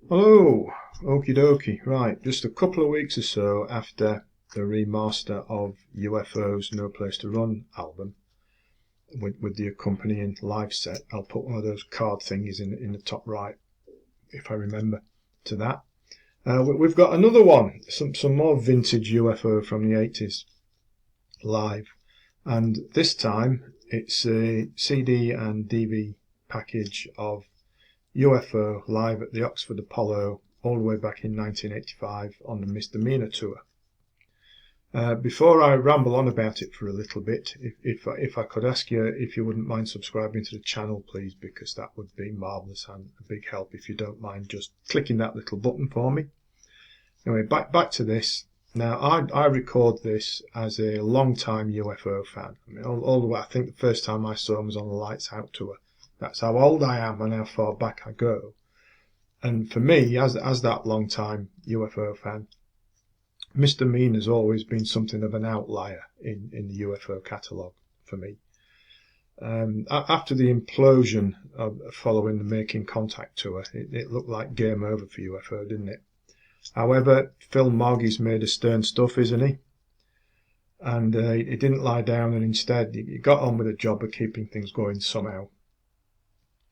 Hello, okie dokie. Right, just a couple of weeks or so after the remaster of UFO's No Place to Run album with the accompanying live set. I'll put one of those card thingies in the top right, if I remember, to that. We've got another one, some more vintage UFO from the 80s live. And this time it's a CD and DV package of UFO live at the Oxford Apollo all the way back in 1985 on the Misdemeanor tour. Before I ramble on about it for a little bit, if I could ask you if you wouldn't mind subscribing to the channel, please, because that would be marvellous and a big help if you don't mind just clicking that little button for me. Anyway, back to this. Now, I record this as a long-time UFO fan. I mean, all the way, I think the first time I saw him was on the Lights Out tour. That's how old I am and how far back I go. And for me, as that long-time UFO fan, Misdemeanor's always been something of an outlier in the UFO catalogue for me. After the implosion following the Making Contact tour, it looked like game over for UFO, didn't it? However, Phil Moggy's made of stern stuff, isn't he? And he didn't lie down, and instead he got on with the job of keeping things going somehow.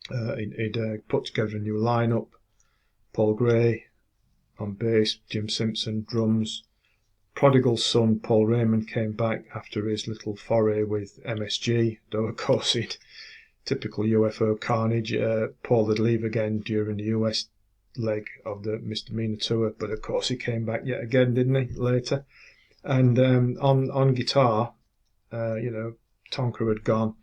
He'd put together a new lineup: Paul Gray on bass, Jim Simpson drums. Prodigal son Paul Raymond came back after his little foray with MSG, though of course typical UFO carnage. Paul would leave again during the US leg of the Misdemeanor tour, but of course he came back yet again, didn't he, later? And on guitar, Tonker had gone,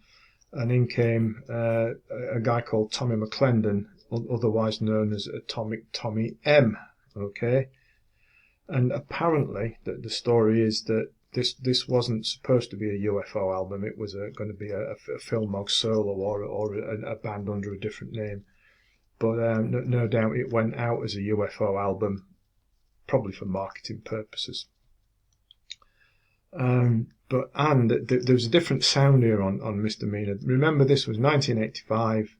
and in came a guy called Tommy McClendon, otherwise known as Atomik Tommy M. Okay, and apparently the story is that this wasn't supposed to be a UFO album. It was going to be a Phil Mogg solo or a band under a different name. But no doubt it went out as a UFO album, probably for marketing purposes. But there was a different sound here on Misdemeanor. Remember, this was 1985.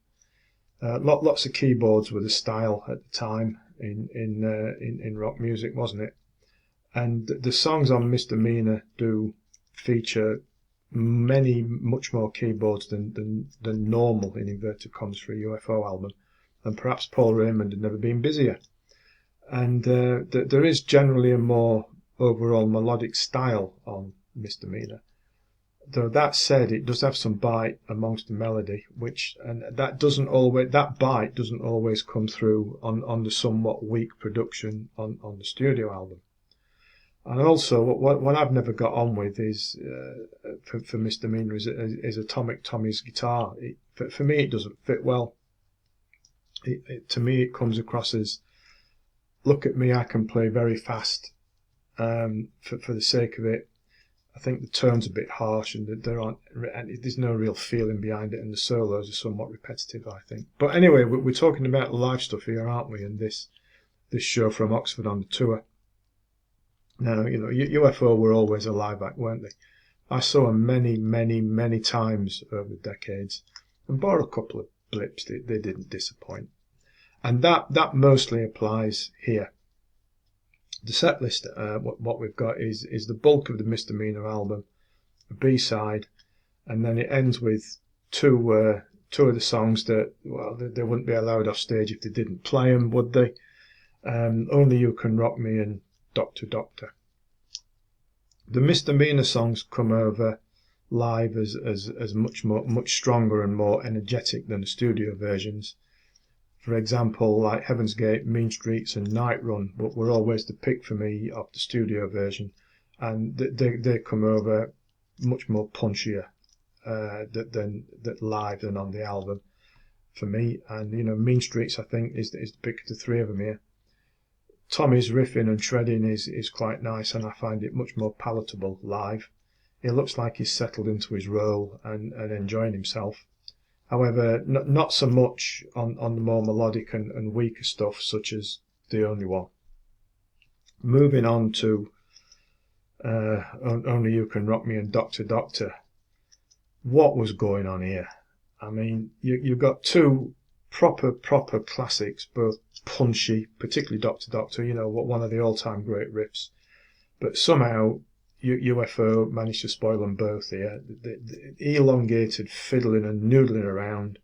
Lots of keyboards were the style at the time in rock music, wasn't it? And the songs on Misdemeanor do feature much more keyboards than normal, in inverted commas, for a UFO album. And perhaps Paul Raymond had never been busier. And there is generally a more overall melodic style on Misdemeanor. Though that said, it does have some bite amongst the melody, that bite doesn't always come through on the somewhat weak production on the studio album. And also, what I've never got on with is for Misdemeanor is Atomik Tommy's guitar. For me, it doesn't fit well. To me, it comes across as, look at me, I can play very fast for the sake of it. I think the tone's a bit harsh, and there's no real feeling behind it, and the solos are somewhat repetitive, I think. But anyway, we're talking about live stuff here, aren't we? And this show from Oxford on the tour. Now, UFO were always a live act, weren't they? I saw them many, many, many times over the decades, and bar a couple of blips, they didn't disappoint. And that mostly applies here. The set list, what we've got is the bulk of the Misdemeanor album, a B-side, and then it ends with two of the songs that, well, they wouldn't be allowed off stage if they didn't play them, would they? Only You Can Rock Me and Doctor Doctor. The Misdemeanor songs come over live as much stronger and more energetic than the studio versions. For example, like Heaven's Gate, Mean Streets and Night Run were always the pick for me of the studio version, and they come over much more punchier than live than on the album for me. And Mean Streets, I think, is the pick of the three of them here. Tommy's riffing and shredding is quite nice, and I find it much more palatable live. It looks like he's settled into his role and enjoying himself. However, not so much on the more melodic and weaker stuff, such as The Only One. Moving on to Only You Can Rock Me and Doctor Doctor. What was going on here? I mean, you've got two proper classics, both punchy, particularly Dr. Doctor, you know, one of the all-time great riffs. But somehow UFO managed to spoil them both here. The elongated fiddling and noodling around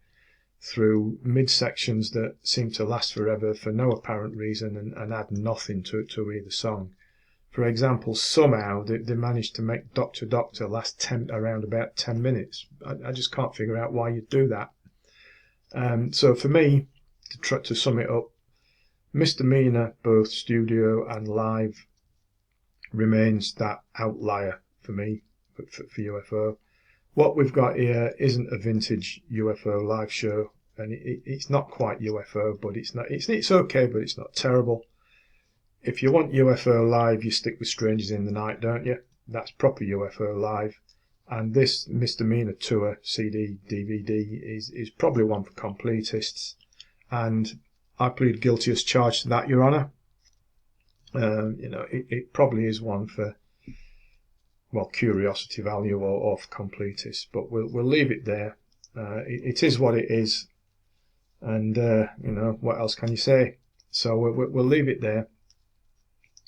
through mid-sections that seem to last forever for no apparent reason and add nothing to either song. For example, somehow they managed to make Dr. Doctor last around about 10 minutes. I just can't figure out why you'd do that. So for me, to sum it up, Misdemeanor, both studio and live, remains that outlier for me, for UFO. What we've got here isn't a vintage UFO live show, and it's not quite UFO, but it's okay, but it's not terrible. If you want UFO live, you stick with Strangers in the Night, don't you? That's proper UFO live. And this Misdemeanor Tour CD, DVD is probably one for completists. And I plead guilty as charged to that, Your Honour. You know, it probably is one for, well, curiosity value or for completists. But we'll leave it there. It is what it is. And, you know, what else can you say? So we'll leave it there.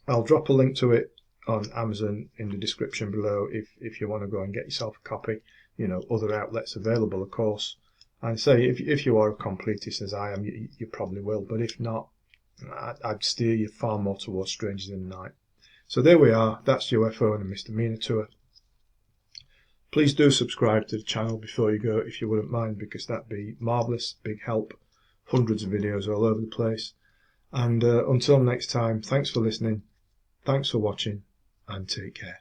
I'll drop a link to it on Amazon in the description below if you want to go and get yourself a copy. You know, other outlets available, of course. And say, if you are a completist as I am, you probably will. But if not, I'd steer you far more towards Strangers in the Night. So there we are. That's UFO and the Misdemeanor Tour. Please do subscribe to the channel before you go, if you wouldn't mind, because that'd be marvellous, big help. Hundreds of videos all over the place. And until next time, thanks for listening. Thanks for watching, and take care.